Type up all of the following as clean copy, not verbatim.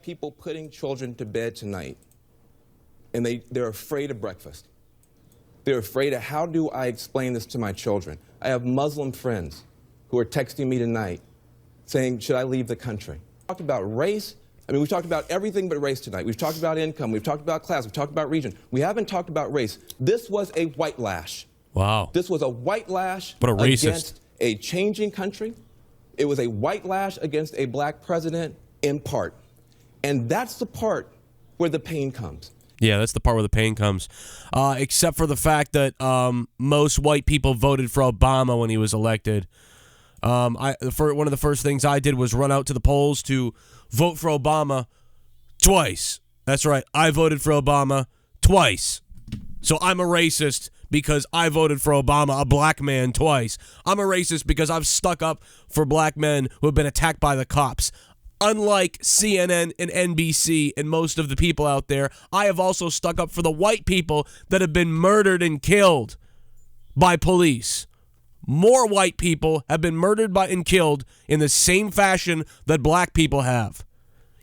People putting children to bed tonight, and they're afraid of breakfast. They're afraid of, how do I explain this to my children? I have Muslim friends who are texting me tonight saying, should I leave the country? We talked about race. I mean, we've talked about everything but race tonight. We've talked about income. We've talked about class. We've talked about region. We haven't talked about race. This was a white lash. Wow. This was a white lash against a changing country. It was a white lash against a black president in part. And that's the part where the pain comes. Yeah, that's the part where the pain comes. Except for the fact that most white people voted for Obama when he was elected. One of the first things I did was run out to the polls to vote for Obama twice. That's right, I voted for Obama twice. So I'm a racist because I voted for Obama, a black man, twice. I'm a racist because I've stuck up for black men who have been attacked by the cops. Unlike CNN and NBC and most of the people out there, I have also stuck up for the white people that have been murdered and killed by police. More white people have been murdered and killed in the same fashion that black people have.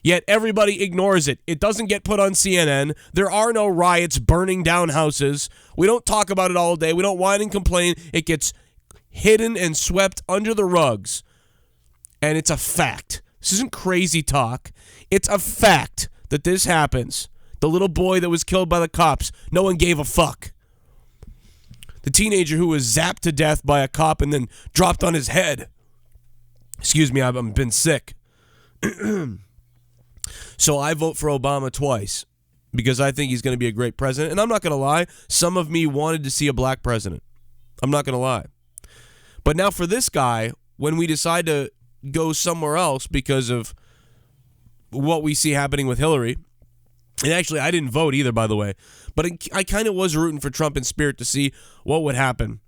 Yet everybody ignores it. It doesn't get put on CNN. There are no riots burning down houses. We don't talk about it all day. We don't whine and complain. It gets hidden and swept under the rugs. And it's a fact. This isn't crazy talk. It's a fact that this happens. The little boy that was killed by the cops, no one gave a fuck. The teenager who was zapped to death by a cop and then dropped on his head. Excuse me, I've been sick. So I vote for Obama twice because I think he's going to be a great president. And I'm not going to lie, some of me wanted to see a black president. I'm not going to lie. But now for this guy, when we decide to go somewhere else because of what we see happening with Hillary. And actually, I didn't vote either, by the way. But I kind of was rooting for Trump in spirit to see what would happen.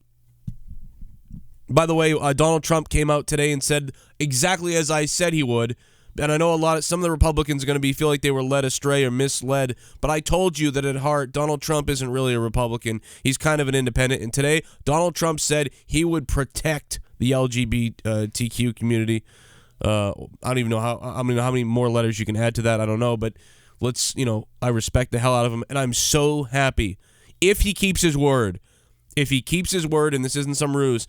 By the way, Donald Trump came out today and said exactly as I said he would. And I know some of the Republicans are going to feel like they were led astray or misled. But I told you that at heart, Donald Trump isn't really a Republican. He's kind of an independent. And today, Donald Trump said he would protect the LGBTQ community. I don't even know how many more letters you can add to that. I don't know, but I respect the hell out of him, and I'm so happy if he keeps his word. If he keeps his word, and this isn't some ruse,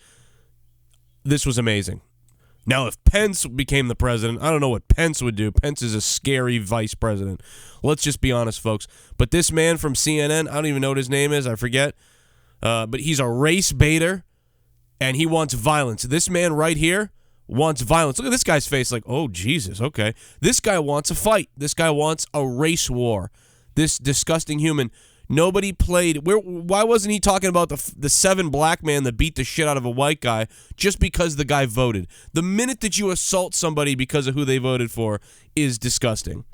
this was amazing. Now, if Pence became the president, I don't know what Pence would do. Pence is a scary vice president. Let's just be honest, folks. But this man from CNN, I don't even know what his name is. I forget. But he's a race baiter. And he wants violence. This man right here wants violence. Look at this guy's face like, oh, Jesus, okay. This guy wants a fight. This guy wants a race war. This disgusting human. Nobody played. Why wasn't he talking about the 7 black man that beat the shit out of a white guy just because the guy voted? The minute that you assault somebody because of who they voted for is disgusting.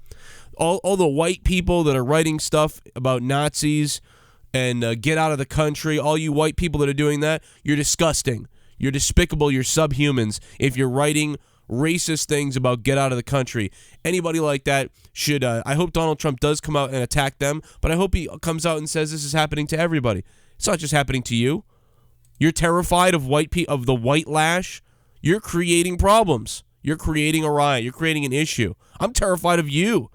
All the white people that are writing stuff about Nazis and get out of the country, all you white people that are doing that, you're disgusting. You're despicable. You're subhumans if you're writing racist things about get out of the country. Anybody like that should, I hope Donald Trump does come out and attack them, but I hope he comes out and says this is happening to everybody. It's not just happening to you. You're terrified of of the white lash. You're creating problems. You're creating a riot. You're creating an issue. I'm terrified of you.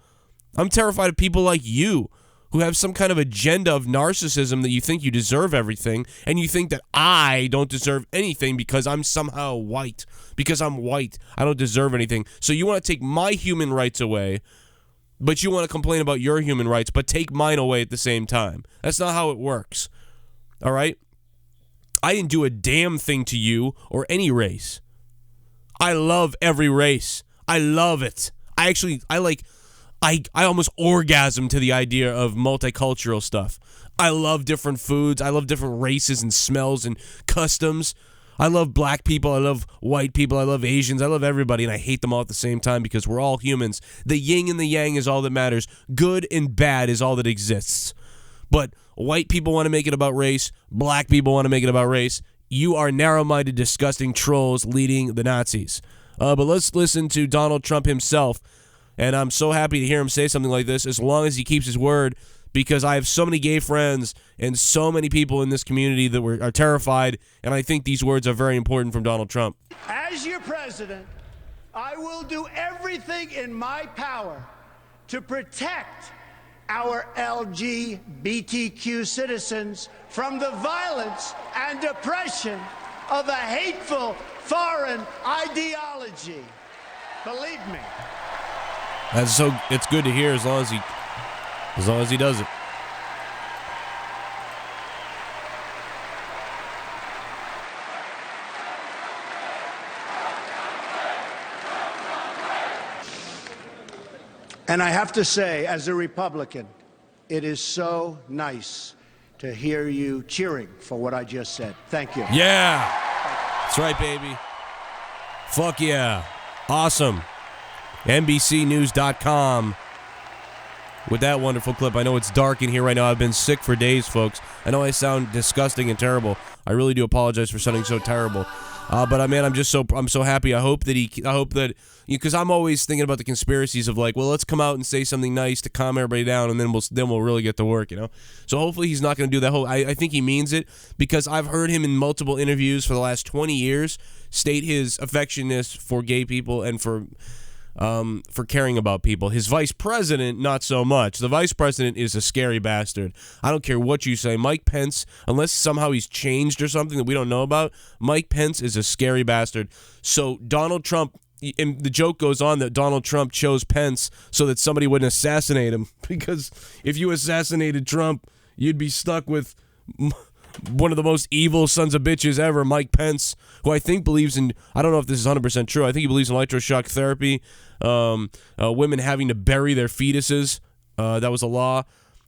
I'm terrified of people like you who have some kind of agenda of narcissism that you think you deserve everything, and you think that I don't deserve anything because I'm somehow white. Because I'm white, I don't deserve anything. So you want to take my human rights away, but you want to complain about your human rights, but take mine away at the same time. That's not how it works. All right? I didn't do a damn thing to you or any race. I love every race. I love it. I almost orgasm to the idea of multicultural stuff. I love different foods. I love different races and smells and customs. I love black people. I love white people. I love Asians. I love everybody, and I hate them all at the same time because we're all humans. The yin and the yang is all that matters. Good and bad is all that exists. But white people want to make it about race. Black people want to make it about race. You are narrow-minded, disgusting trolls leading the Nazis. But let's listen to Donald Trump himself. And I'm so happy to hear him say something like this as long as he keeps his word, because I have so many gay friends and so many people in this community that are terrified, and I think these words are very important from Donald Trump. As your president, I will do everything in my power to protect our LGBTQ citizens from the violence and oppression of a hateful foreign ideology. Believe me. It's good to hear as long as he does it. And I have to say, as a Republican, it is so nice to hear you cheering for what I just said. Thank you. Yeah. That's right, baby. Fuck yeah. Awesome. NBCnews.com with that wonderful clip. I know it's dark in here right now. I've been sick for days, folks. I know I sound disgusting and terrible. I really do apologize for sounding so terrible. But man, I'm so happy. I hope that because I'm always thinking about the conspiracies of like, well, let's come out and say something nice to calm everybody down, and then we'll really get to work, you know. So hopefully he's not going to do that whole. I think he means it, because I've heard him in multiple interviews for the last 20 years state his affectionness for gay people and for caring about people. His vice president, not so much. The vice president is a scary bastard. I don't care what you say. Mike Pence, unless somehow he's changed or something that we don't know about, Mike Pence is a scary bastard. So Donald Trump, and the joke goes on that Donald Trump chose Pence so that somebody wouldn't assassinate him, because if you assassinated Trump, you'd be stuck with one of the most evil sons of bitches ever, Mike Pence, who I think believes in, I don't know if this is 100% true, I think he believes in electroshock therapy, women having to bury their fetuses, that was a law,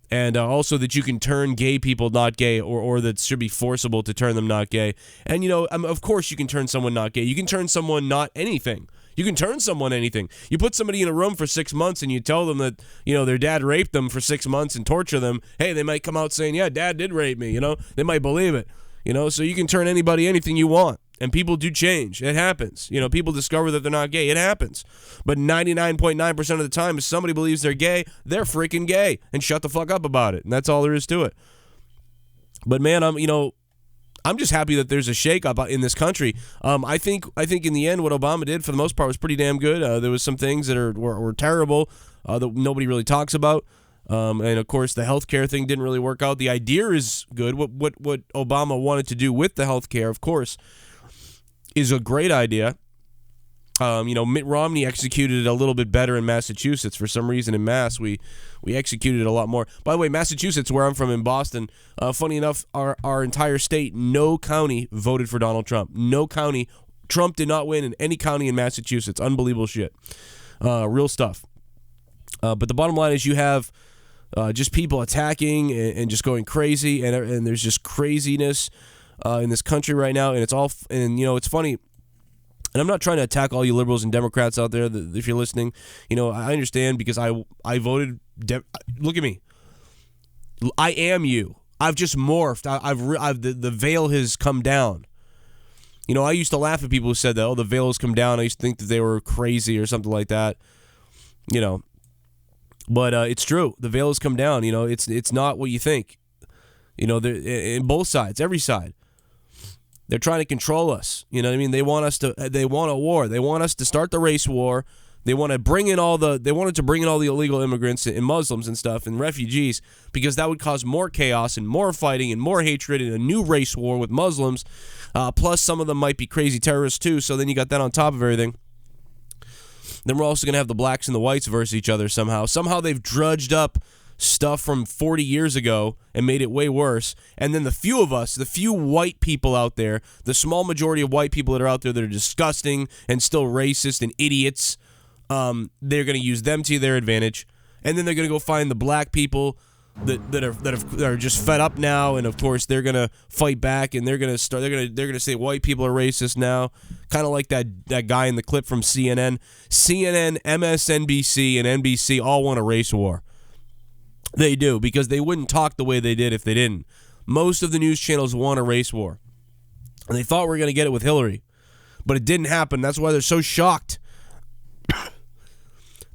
and also that you can turn gay people not gay, or that it should be forcible to turn them not gay. And, you know, of course you can turn someone not gay. You can turn someone not anything. You can turn someone anything. You put somebody in a room for 6 months and you tell them that, you know, their dad raped them for 6 months and torture them. Hey, they might come out saying, yeah, dad did rape me, you know. They might believe it, you know. So you can turn anybody anything you want. And people do change. It happens. You know, people discover that they're not gay. It happens. But 99.9% of the time, if somebody believes they're gay, they're freaking gay. And shut the fuck up about it. And that's all there is to it. But man, I'm just happy that there's a shakeup in this country. I think in the end, what Obama did for the most part was pretty damn good. There was some things that were terrible that nobody really talks about. And of course, the healthcare thing didn't really work out. The idea is good. What Obama wanted to do with the healthcare, of course, is a great idea. Mitt Romney executed it a little bit better in Massachusetts. For some reason in Mass, we executed it a lot more. By the way, Massachusetts, where I'm from in Boston, funny enough, our entire state, no county voted for Donald Trump. No county. Trump did not win in any county in Massachusetts. Unbelievable shit. Real stuff. But the bottom line is you have just people attacking and just going crazy, and there's just craziness in this country right now, and it's funny. And I'm not trying to attack all you liberals and Democrats out there if you're listening. You know, I understand, because I voted. Look at me. I am you. I've just morphed. The veil has come down. You know, I used to laugh at people who said that, oh, the veil has come down. I used to think that they were crazy or something like that. You know, but it's true. The veil has come down. You know, it's not what you think. You know, in both sides, every side. They're trying to control us. You know what I mean? They want a war. They want us to start the race war. They wanted to bring in all the illegal immigrants and Muslims and stuff and refugees, because that would cause more chaos and more fighting and more hatred and a new race war with Muslims. Plus, some of them might be crazy terrorists too. So then you got that on top of everything. Then we're also going to have the blacks and the whites versus each other somehow. Somehow they've drudged up stuff from 40 years ago and made it way worse. And then the few white people out there, the small majority of white people that are out there that are disgusting and still racist and idiots, they're going to use them to their advantage. And then they're going to go find the black people that are just fed up now, and of course they're going to fight back, and they're going to say white people are racist now, kind of like that guy in the clip from CNN, MSNBC, and NBC all want a race war. They do, because they wouldn't talk the way they did if they didn't. Most of the news channels want a race war. And they thought we were going to get it with Hillary. But it didn't happen. That's why they're so shocked.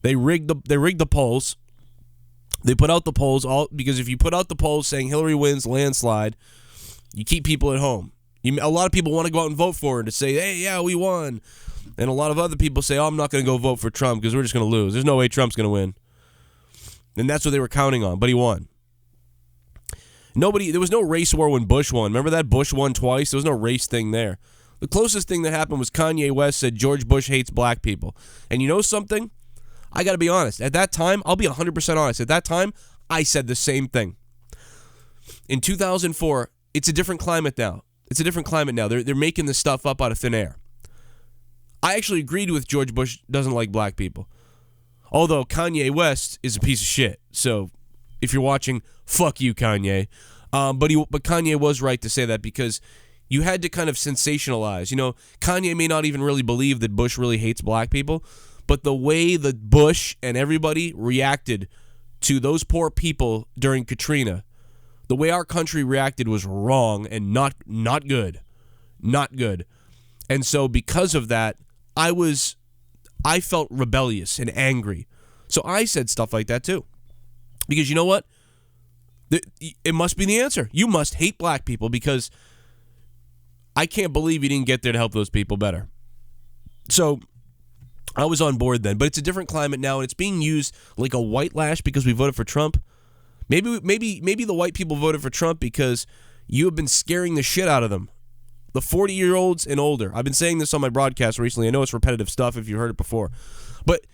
They rigged the polls. They put out the polls, because if you put out the polls saying Hillary wins landslide, you keep people at home. A lot of people want to go out and vote for her to say, hey, yeah, we won. And a lot of other people say, oh, I'm not going to go vote for Trump because we're just going to lose. There's no way Trump's going to win. And that's what they were counting on, but he won. There was no race war when Bush won. Remember that? Bush won twice. There was no race thing there. The closest thing that happened was Kanye West said George Bush hates black people. And you know something? I got to be honest. At that time, I'll be 100% honest. At that time, I said the same thing. In 2004, it's a different climate now. It's a different climate now. They're making this stuff up out of thin air. I actually agreed with George Bush doesn't like black people. Although Kanye West is a piece of shit. So if you're watching, fuck you, Kanye. But Kanye was right to say that because you had to kind of sensationalize. You know, Kanye may not even really believe that Bush really hates black people, but the way that Bush and everybody reacted to those poor people during Katrina, the way our country reacted was wrong and not good. Not good. And so because of that, I felt rebellious and angry. So I said stuff like that too. Because you know what? It must be the answer. You must hate black people because I can't believe you didn't get there to help those people better. So I was on board then, but it's a different climate now, and it's being used like a white lash because we voted for Trump. Maybe the white people voted for Trump because you have been scaring the shit out of them. The 40-year-olds and older. I've been saying this on my broadcast recently. I know it's repetitive stuff if you heard it before. But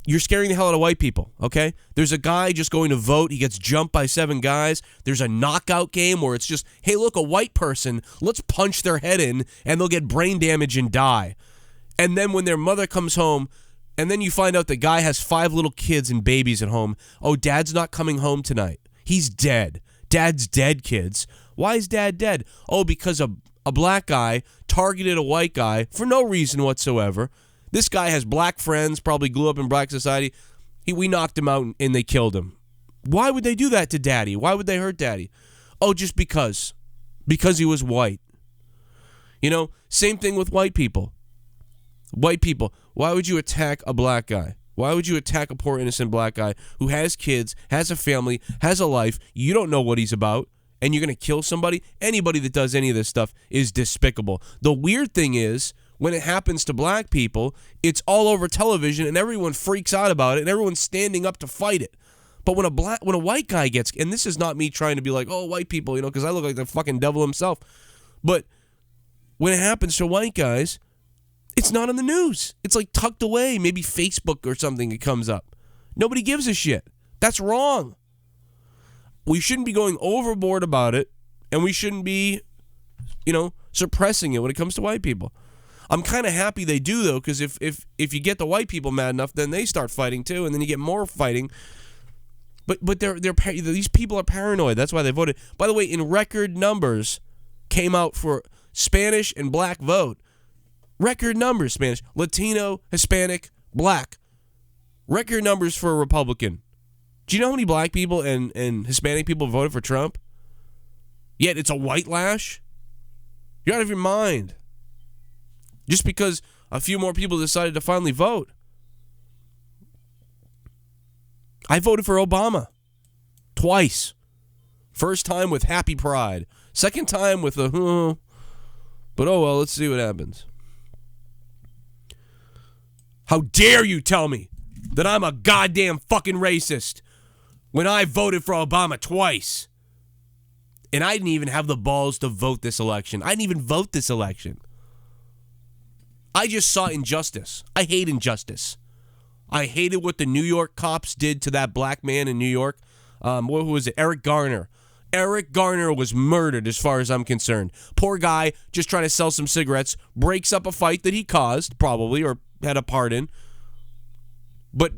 you're scaring the hell out of white people, okay? There's a guy just going to vote. He gets jumped by 7 guys. There's a knockout game where it's just, hey, look, a white person, let's punch their head in, and they'll get brain damage and die. And then when their mother comes home, and then you find out the guy has 5 little kids and babies at home. Oh, dad's not coming home tonight. He's dead. Dad's dead, kids. Why is dad dead? Oh, because a black guy targeted a white guy for no reason whatsoever. This guy has black friends, probably grew up in black society. We knocked him out and they killed him. Why would they do that to daddy? Why would they hurt daddy? Oh, just because. Because he was white. You know, same thing with white people. White people, why would you attack a black guy? Why would you attack a poor innocent black guy who has kids, has a family, has a life, you don't know what he's about, and you're going to kill somebody? Anybody that does any of this stuff is despicable. The weird thing is, when it happens to black people, it's all over television and everyone freaks out about it and everyone's standing up to fight it. But when a white guy gets, and this is not me trying to be like, oh, white people, you know, because I look like the fucking devil himself. But when it happens to white guys, it's not on the news. It's like tucked away, maybe Facebook or something, it comes up. Nobody gives a shit. That's wrong. We shouldn't be going overboard about it, and we shouldn't be, you know, suppressing it when it comes to white people. I'm kind of happy they do, though, because if you get the white people mad enough, then they start fighting too, and then you get more fighting. But these people are paranoid. That's why they voted. By the way, in record numbers came out for Spanish and black vote. Record numbers, Spanish, Latino, Hispanic, black. Record numbers for a Republican. Do you know how many black people and Hispanic people voted for Trump? Yet it's a white lash? You're out of your mind. Just because a few more people decided to finally vote. I voted for Obama. Twice. First time with happy pride. Second time with a, but oh well, let's see what happens. How dare you tell me that I'm a goddamn fucking racist when I voted for Obama twice? And I didn't even have the balls to vote this election. I didn't even vote this election. I just saw injustice. I hate injustice. I hated what the New York cops did to that black man in New York. Who was it? Eric Garner. Eric Garner was murdered as far as I'm concerned. Poor guy just trying to sell some cigarettes, breaks up a fight that he caused, probably, or had a part in. But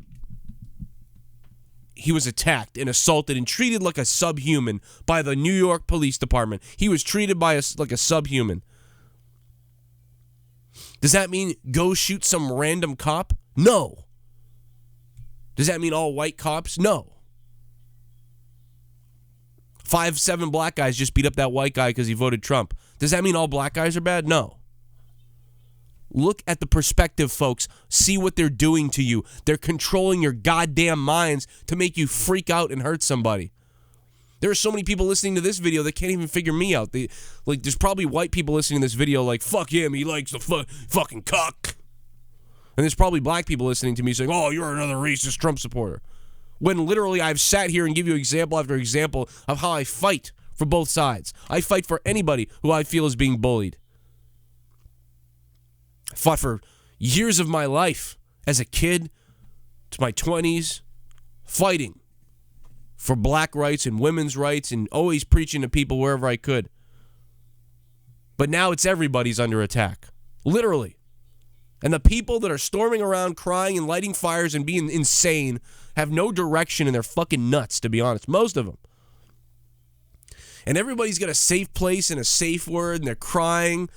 he was attacked and assaulted and treated like a subhuman by the New York Police Department. He was treated like a subhuman. Does that mean go shoot some random cop? No. Does that mean all white cops? No. 5-7 black guys just beat up that white guy because he voted Trump. Does that mean all black guys are bad? No. Look at the perspective, folks. See what they're doing to you. They're controlling your goddamn minds to make you freak out and hurt somebody. There are so many people listening to this video that can't even figure me out. There's probably white people listening to this video like, fuck him, he likes the fucking cuck. And there's probably black people listening to me saying, oh, you're another racist Trump supporter. When literally I've sat here and give you example after example of how I fight for both sides. I fight for anybody who I feel is being bullied. I fought for years of my life as a kid to my 20s, fighting for black rights and women's rights and always preaching to people wherever I could. But now it's everybody's under attack. Literally. And the people that are storming around crying and lighting fires and being insane have no direction and they're fucking nuts, to be honest. Most of them. And everybody's got a safe place and a safe word and they're crying.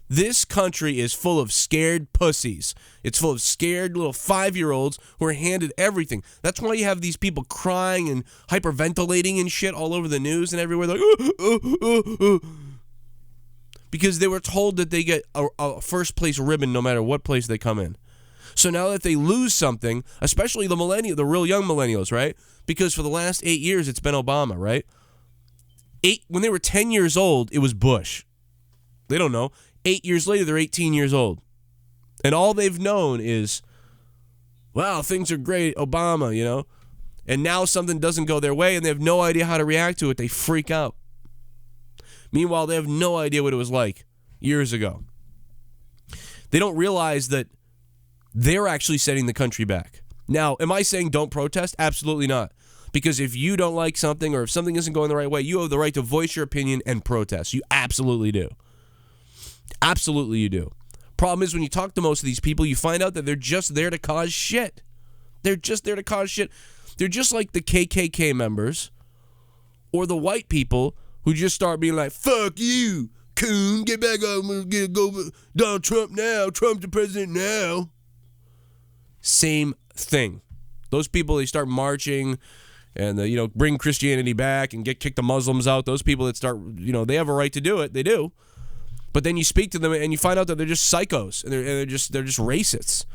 This country is full of scared pussies. It's full of scared little 5-year-olds who are handed everything. That's why you have these people crying and hyperventilating and shit all over the news and everywhere. They're like, because they were told that they get a first place ribbon no matter what place they come in. So now that they lose something, especially the real young millennials, right? Because for the last 8 years, it's been Obama, right? When they were 10 years old, it was Bush. They don't know. 8 years later, they're 18 years old. And all they've known is, wow, things are great, Obama, you know? And now something doesn't go their way and they have no idea how to react to it. They freak out. Meanwhile, they have no idea what it was like years ago. They don't realize that they're actually setting the country back. Now, am I saying don't protest? Absolutely not. Because if you don't like something or if something isn't going the right way, you have the right to voice your opinion and protest. You absolutely do. Absolutely you do. Problem is when you talk to most of these people, you find out that they're just there to cause shit. They're just there to cause shit. They're just like the KKK members or the white people who just start being like, fuck you, coon, get back up, go Donald Trump now, Trump's the president now. Same thing. Those people, they start marching and, bring Christianity back and kick the Muslims out. Those people that start, they have a right to do it. They do. But then you speak to them and you find out that they're just psychos and they're just racists.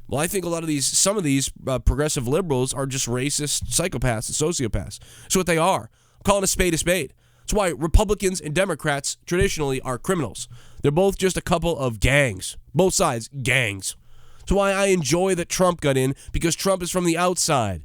Well, I think some of these progressive liberals are just racist psychopaths and sociopaths. That's what they are. I'm calling a spade a spade. That's why Republicans and Democrats traditionally are criminals. They're both just a couple of gangs. Both sides, gangs. That's why I enjoy that Trump got in, because Trump is from the outside.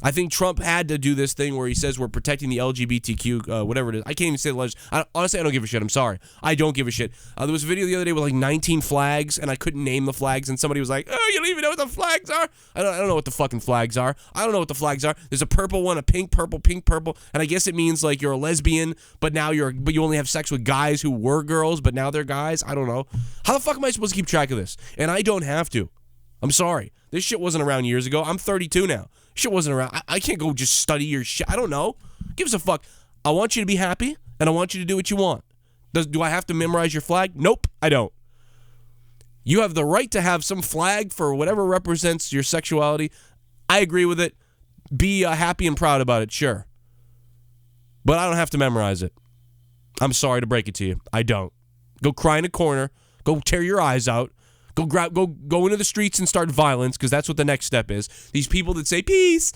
I think Trump had to do this thing where he says we're protecting the LGBTQ, whatever it is. I can't even say the honestly, I don't give a shit. I'm sorry. I don't give a shit. There was a video the other day with like 19 flags, and I couldn't name the flags, and somebody was like, oh, you don't even know what the flags are? I don't know what the fucking flags are. I don't know what the flags are. There's a purple one, a pink, purple, and I guess it means like you're a lesbian, but you only have sex with guys who were girls, but now they're guys. I don't know. How the fuck am I supposed to keep track of this? And I don't have to. I'm sorry. This shit wasn't around years ago. I'm 32 now. Shit wasn't around. I can't go just study your shit. I don't know. Gives a fuck. I want you to be happy, and I want you to do what you want. Do I have to memorize your flag? Nope, I don't. You have the right to have some flag for whatever represents your sexuality. I agree with it. Be happy and proud about it, sure. But I don't have to memorize it. I'm sorry to break it to you. I don't. Go cry in a corner. Go tear your eyes out. Go into the streets and start violence, because that's what the next step is. These people that say, peace,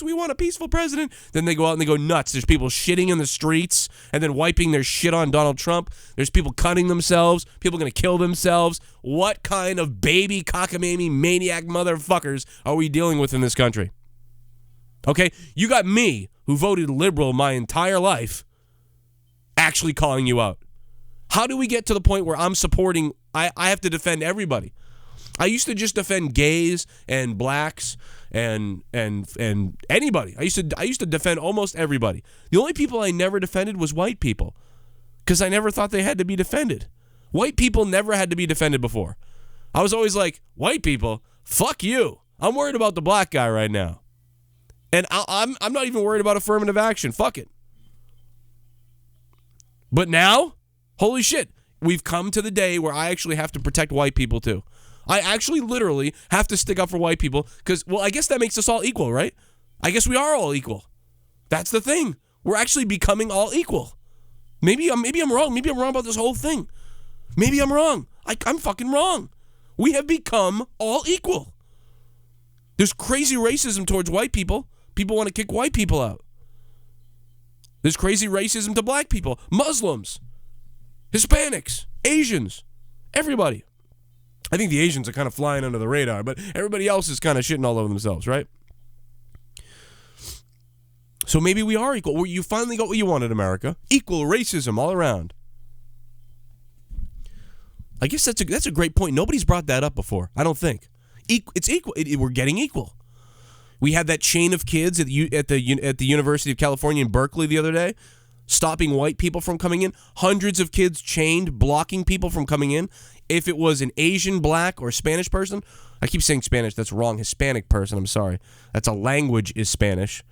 we want a peaceful president. Then they go out and they go nuts. There's people shitting in the streets and then wiping their shit on Donald Trump. There's people cutting themselves. People going to kill themselves. What kind of baby cockamamie maniac motherfuckers are we dealing with in this country? Okay? You got me, who voted liberal my entire life, actually calling you out. How do we get to the point where I'm supporting, I have to defend everybody? I used to just defend gays and blacks and anybody. I used to defend almost everybody. The only people I never defended was white people, because I never thought they had to be defended. White people never had to be defended before. I was always like, white people, fuck you. I'm worried about the black guy right now. And I'm not even worried about affirmative action. Fuck it. But now, holy shit, we've come to the day where I actually have to protect white people too. I actually literally have to stick up for white people because, well, I guess that makes us all equal, right? I guess we are all equal. That's the thing. We're actually becoming all equal. Maybe I'm wrong. Maybe I'm wrong about this whole thing. Maybe I'm wrong. I'm fucking wrong. We have become all equal. There's crazy racism towards white people. People want to kick white people out. There's crazy racism to black people, Muslims, Hispanics, Asians, everybody. I think the Asians are kind of flying under the radar, but everybody else is kind of shitting all over themselves, right? So maybe we are equal. You finally got what you want in America. Equal racism all around. I guess that's a great point. Nobody's brought that up before, I don't think. It's equal. We're getting equal. We had that chain of kids at the University of California in Berkeley the other day, stopping white people from coming in. Hundreds of kids chained, blocking people from coming in. If it was an Asian, black, or Spanish person, I keep saying Spanish, that's wrong. Hispanic person, I'm sorry. That's a language is Spanish.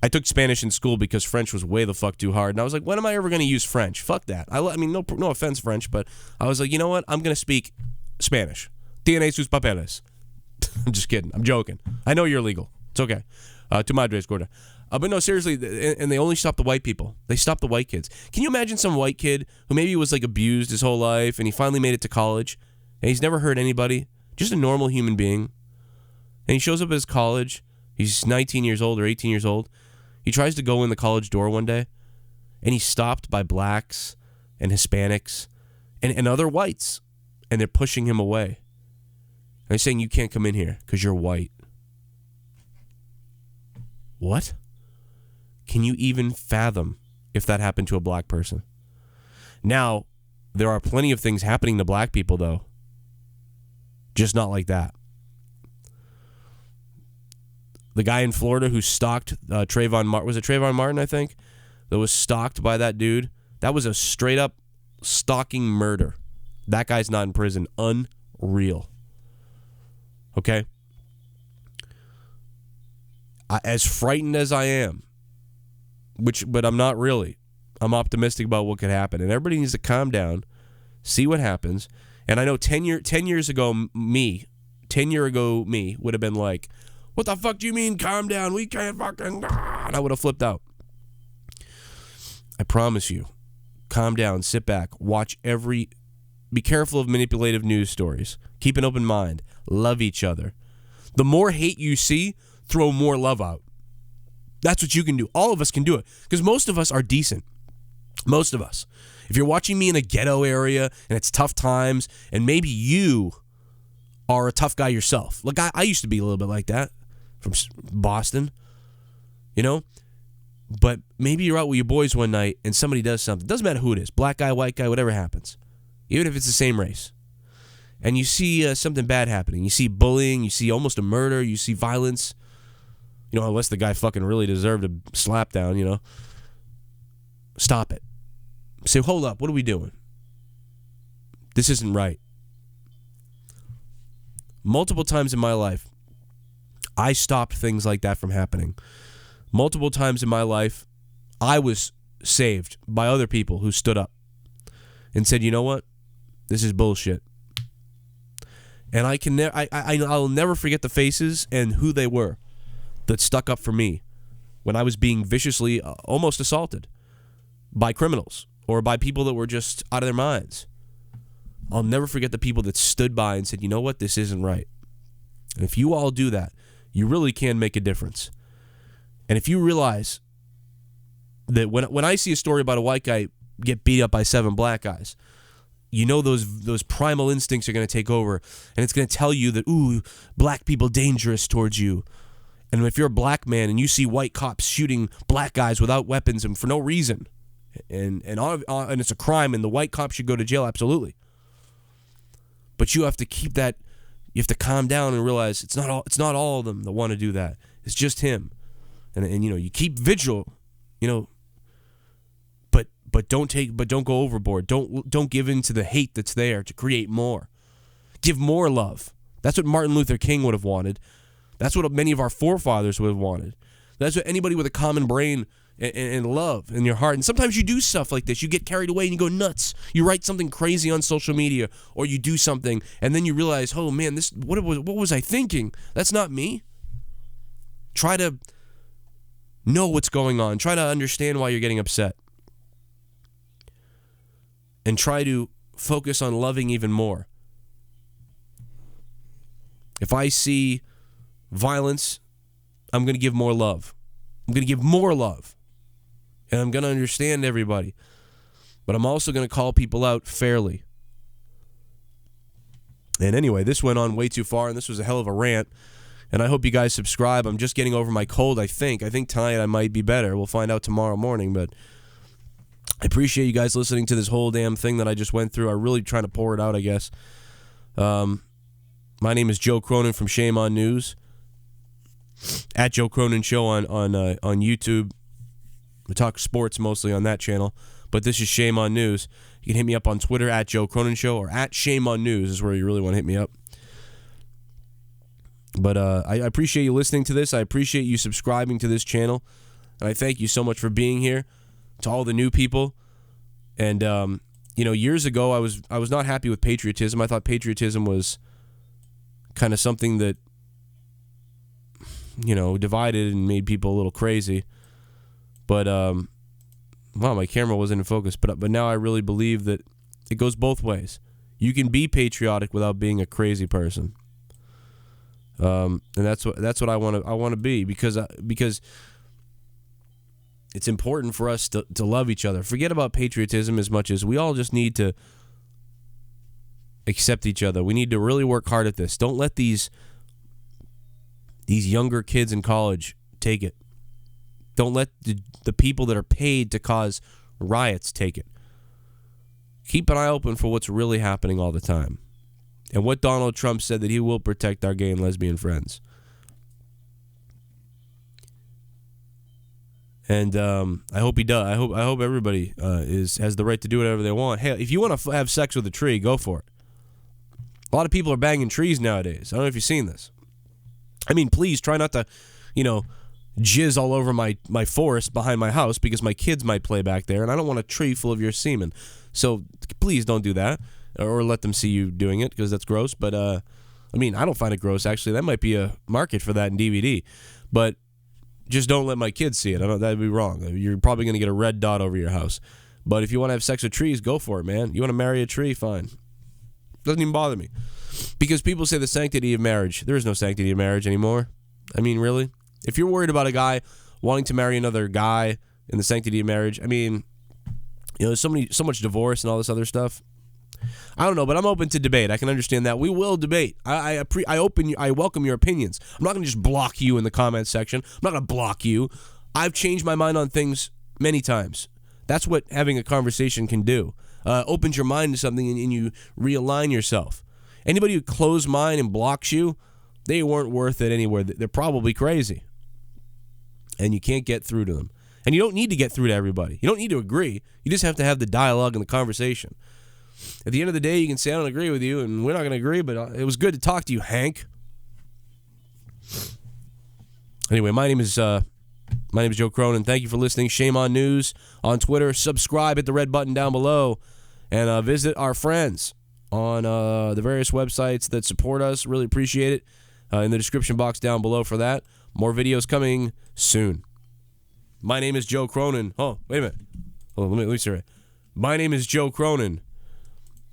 I took Spanish in school because French was way the fuck too hard. And I was like, when am I ever going to use French? Fuck that. I mean, no offense, French, but I was like, you know what? I'm going to speak Spanish. Tiene sus papeles. I'm just kidding. I'm joking. I know you're legal. It's okay. Tu madre gorda. But no, seriously, and they only stopped the white people. They stopped the white kids. Can you imagine some white kid who maybe was like abused his whole life and he finally made it to college and he's never hurt anybody, just a normal human being, and he shows up at his college, he's 19 years old or 18 years old, he tries to go in the college door one day and he's stopped by blacks and Hispanics and other whites, and they're pushing him away. And they're saying, you can't come in here because you're white. What? Can you even fathom if that happened to a black person? Now, there are plenty of things happening to black people, though. Just not like that. The guy in Florida who stalked Trayvon Martin, was it Trayvon Martin, I think? That was stalked by that dude. That was a straight up stalking murder. That guy's not in prison. Unreal. Okay? As frightened as I am, but I'm not really. I'm optimistic about what could happen. And everybody needs to calm down, see what happens. And I know 10 years ago, me would have been like, what the fuck do you mean, calm down? We can't fucking... And I would have flipped out. I promise you, calm down, sit back, watch be careful of manipulative news stories. Keep an open mind. Love each other. The more hate you see, throw more love out. That's what you can do. All of us can do it. Because most of us are decent. Most of us. If you're watching me in a ghetto area and it's tough times, and maybe you are a tough guy yourself. Like I used to be a little bit like that from Boston, you know? But maybe you're out with your boys one night and somebody does something. Doesn't matter who it is. Black guy, white guy, whatever happens. Even if it's the same race. And you see something bad happening. You see bullying. You see almost a murder. You see violence. You know, unless the guy fucking really deserved a slap down, you know. Stop it. Say, hold up, what are we doing? This isn't right. Multiple times in my life, I stopped things like that from happening. Multiple times in my life, I was saved by other people who stood up and said, you know what? This is bullshit. And I'll never forget the faces and who they were that stuck up for me when I was being viciously almost assaulted by criminals or by people that were just out of their minds. I'll never forget the people that stood by and said, you know what, this isn't right. And if you all do that, you really can make a difference. And if you realize that when I see a story about a white guy get beat up by 7 black guys, you know those primal instincts are going to take over, and it's going to tell you that, ooh, black people dangerous towards you. And if you're a black man and you see white cops shooting black guys without weapons and for no reason, and it's a crime and the white cop should go to jail, absolutely. But you have to keep that. You have to calm down and realize it's not all of them that want to do that. It's just him, and you know, you keep vigil, you know. But don't go overboard. Don't give in to the hate that's there to create more. Give more love. That's what Martin Luther King would have wanted. That's what many of our forefathers would have wanted. That's what anybody with a common brain and love in your heart. And sometimes you do stuff like this. You get carried away and you go nuts. You write something crazy on social media, or you do something, and then you realize, oh man, what was I thinking? That's not me. Try to know what's going on. Try to understand why you're getting upset. And try to focus on loving even more. If I see violence, I'm going to give more love. I'm going to give more love. And I'm going to understand everybody. But I'm also going to call people out fairly. And anyway, this went on way too far, and this was a hell of a rant. And I hope you guys subscribe. I'm just getting over my cold, I think. I think tonight I might be better. We'll find out tomorrow morning. But I appreciate you guys listening to this whole damn thing that I just went through. I'm really trying to pour it out, I guess. My name is Joe Cronin from Shame on News. At Joe Cronin Show on YouTube. We talk sports mostly on that channel. But this is Shame on News. You can hit me up on Twitter at Joe Cronin Show or at Shame on News is where you really want to hit me up. But I appreciate you listening to this. I appreciate you subscribing to this channel. And I thank you so much for being here. To all the new people. And, years ago I was not happy with patriotism. I thought patriotism was kind of something that, divided and made people a little crazy. But, my camera wasn't in focus. But now I really believe that it goes both ways. You can be patriotic without being a crazy person. And that's what I want to be because it's important for us to love each other. Forget about patriotism as much as we all just need to accept each other. We need to really work hard at this. Don't let these younger kids in college take it. Don't let the people that are paid to cause riots take it. Keep an eye open for what's really happening all the time. And what Donald Trump said that he will protect our gay and lesbian friends. And I hope he does. I hope everybody has the right to do whatever they want. Hey, if you want to have sex with a tree, go for it. A lot of people are banging trees nowadays. I don't know if you've seen this. I mean, please try not to, jizz all over my forest behind my house because my kids might play back there, and I don't want a tree full of your semen. So please don't do that. Or let them see you doing it because that's gross. But, I don't find it gross, actually. That might be a market for that in DVD. But just don't let my kids see it. That'd be wrong. You're probably going to get a red dot over your house. But if you want to have sex with trees, go for it, man. You want to marry a tree? Fine. Doesn't even bother me. Because people say the sanctity of marriage. There is no sanctity of marriage anymore. Really? If you're worried about a guy wanting to marry another guy in the sanctity of marriage, there's so much divorce and all this other stuff. I don't know, but I'm open to debate. I can understand that. We will debate. I welcome your opinions. I'm not going to just block you in the comments section. I'm not going to block you. I've changed my mind on things many times. That's what having a conversation can do. Opens your mind to something and you realign yourself. Anybody who closed mind and blocks you, they weren't worth it anywhere. They're probably crazy. And you can't get through to them. And you don't need to get through to everybody. You don't need to agree. You just have to have the dialogue and the conversation. At the end of the day, you can say, I don't agree with you, and we're not going to agree, but it was good to talk to you, Hank. Anyway, my name is Joe Cronin. Thank you for listening. Shame on News on Twitter. Subscribe at the red button down below. And visit our friends on the various websites that support us. Really appreciate it. In the description box down below for that. More videos coming soon. My name is Joe Cronin. Oh, wait a minute. Oh, let me say it. My name is Joe Cronin.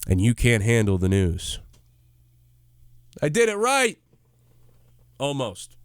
And you can't handle the news. I did it right. Almost.